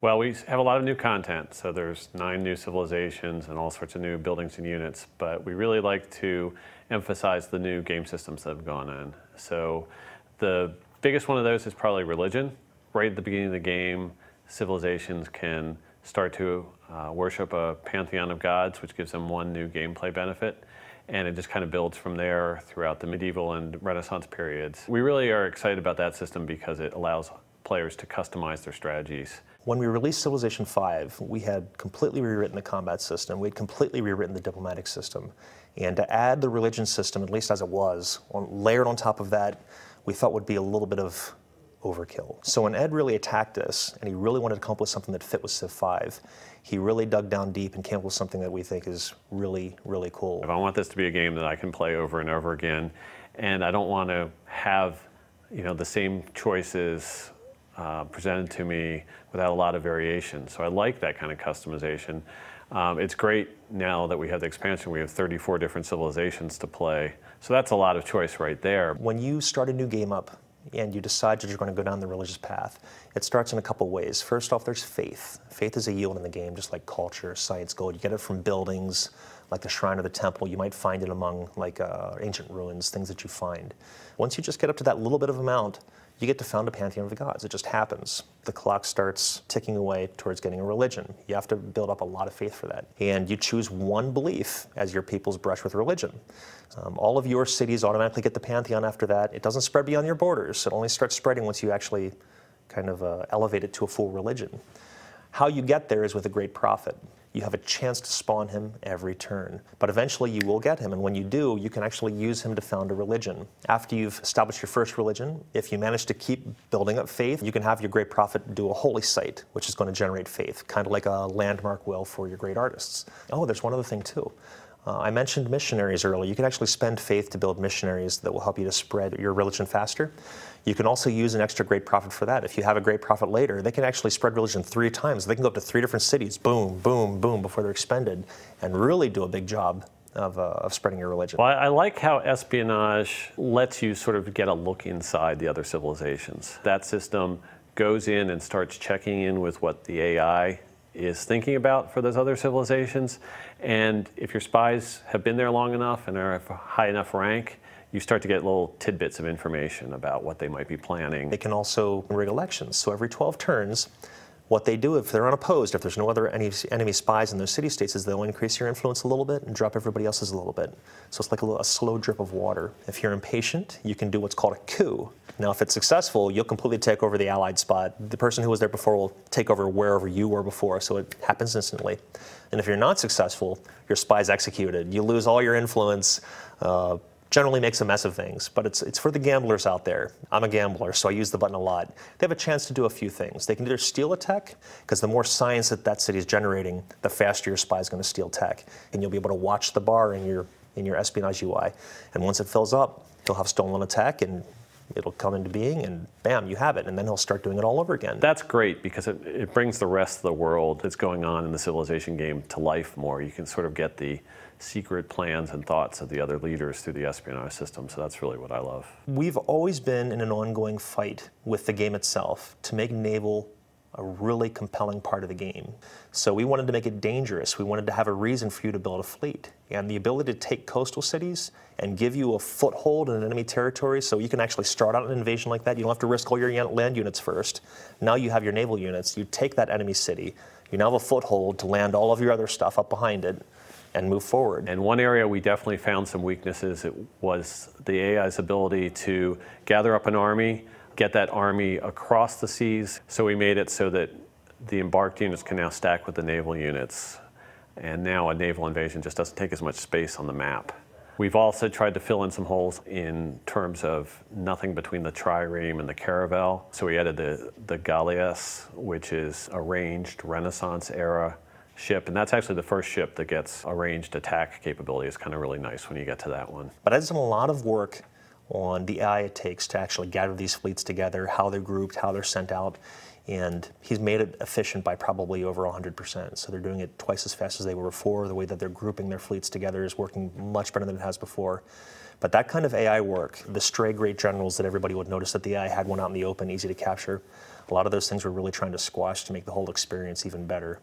Well, we have a lot of new content, so there's 9 new civilizations and all sorts of new buildings and units, but we really like to emphasize the new game systems that have gone in. So the biggest one of those is probably religion. Right at the beginning of the game, civilizations can start to worship a pantheon of gods, which gives them one new gameplay benefit. And it just kind of builds from there throughout the medieval and Renaissance periods. We really are excited about that system because it allows players to customize their strategies. When we released Civilization 5, we had completely rewritten the combat system. We had completely rewritten the diplomatic system. And to add the religion system, at least as it was, layered on top of that, we thought would be a little bit of overkill. So when Ed really attacked us, and he really wanted to come up with something that fit with Civ 5, he really dug down deep and came up with something that we think is really, really cool. If I want this to be a game that I can play over and over again, and I don't want to have, the same choices presented to me without a lot of variation. So I like that kind of customization. It's great now that we have the expansion. We have 34 different civilizations to play. So that's a lot of choice right there. When you start a new game up and you decide that you're going to go down the religious path, it starts in a couple ways. First off, there's faith. Faith is a yield in the game, just like culture, science, gold. You get it from buildings, like the shrine or the temple. You might find it among ancient ruins, things that you find. Once you just get up to that little bit of amount, you get to found a pantheon of the gods. It just happens. The clock starts ticking away towards getting a religion. You have to build up a lot of faith for that. And you choose one belief as your people's brush with religion. All of your cities automatically get the pantheon after that. It doesn't spread beyond your borders. It only starts spreading once you actually kind of elevate it to a full religion. How you get there is with a great prophet. You have a chance to spawn him every turn. But eventually you will get him, and when you do, you can actually use him to found a religion. After you've established your first religion, if you manage to keep building up faith, you can have your great prophet do a holy site, which is going to generate faith, kind of like a landmark will for your great artists. Oh, there's one other thing too. I mentioned missionaries earlier. You can actually spend faith to build missionaries that will help you to spread your religion faster. You can also use an extra great prophet for that. If you have a great prophet later, they can actually spread religion 3 times. They can go up to 3 different cities, boom, boom, boom, before they're expended, and really do a big job of spreading your religion. Well, I like how espionage lets you sort of get a look inside the other civilizations. That system goes in and starts checking in with what the AI is thinking about for those other civilizations. And if your spies have been there long enough and are of a high enough rank, you start to get little tidbits of information about what they might be planning. They can also rig elections. So every 12 turns, what they do if they're unopposed, if there's no other enemy spies in those city-states, is they'll increase your influence a little bit and drop everybody else's a little bit. So it's like a slow drip of water. If you're impatient, you can do what's called a coup. Now, if it's successful, you'll completely take over the allied spot. The person who was there before will take over wherever you were before, so it happens instantly. And if you're not successful, your spy's executed. You lose all your influence. Generally makes a mess of things, but it's for the gamblers out there. I'm a gambler, so I use the button a lot. They have a chance to do a few things. They can either steal a tech, because the more science that city is generating, the faster your spy is going to steal tech. And you'll be able to watch the bar in your espionage UI. And once it fills up, he'll have stolen a tech, and it'll come into being, and bam, you have it. And then he'll start doing it all over again. That's great, because it brings the rest of the world that's going on in the civilization game to life more. You can sort of get the secret plans and thoughts of the other leaders through the espionage system, so that's really what I love. We've always been in an ongoing fight with the game itself to make naval a really compelling part of the game. So we wanted to make it dangerous. We wanted to have a reason for you to build a fleet. And the ability to take coastal cities and give you a foothold in an enemy territory, so you can actually start out an invasion like that. You don't have to risk all your land units first. Now you have your naval units. You take that enemy city. You now have a foothold to land all of your other stuff up behind it and move forward. And one area we definitely found some weaknesses, it was the AI's ability to gather up an army, get that army across the seas. So we made it so that the embarked units can now stack with the naval units. And now a naval invasion just doesn't take as much space on the map. We've also tried to fill in some holes in terms of nothing between the trireme and the caravel. So we added the galleass, which is a ranged Renaissance era ship, and that's actually the first ship that gets a ranged attack capability. It's kind of really nice when you get to that one. But I've done a lot of work on the AI it takes to actually gather these fleets together, how they're grouped, how they're sent out, and he's made it efficient by probably over 100%. So they're doing it twice as fast as they were before. The way that they're grouping their fleets together is working much better than it has before. But that kind of AI work, the stray great generals that everybody would notice that the AI had one out in the open, easy to capture, a lot of those things we're really trying to squash to make the whole experience even better.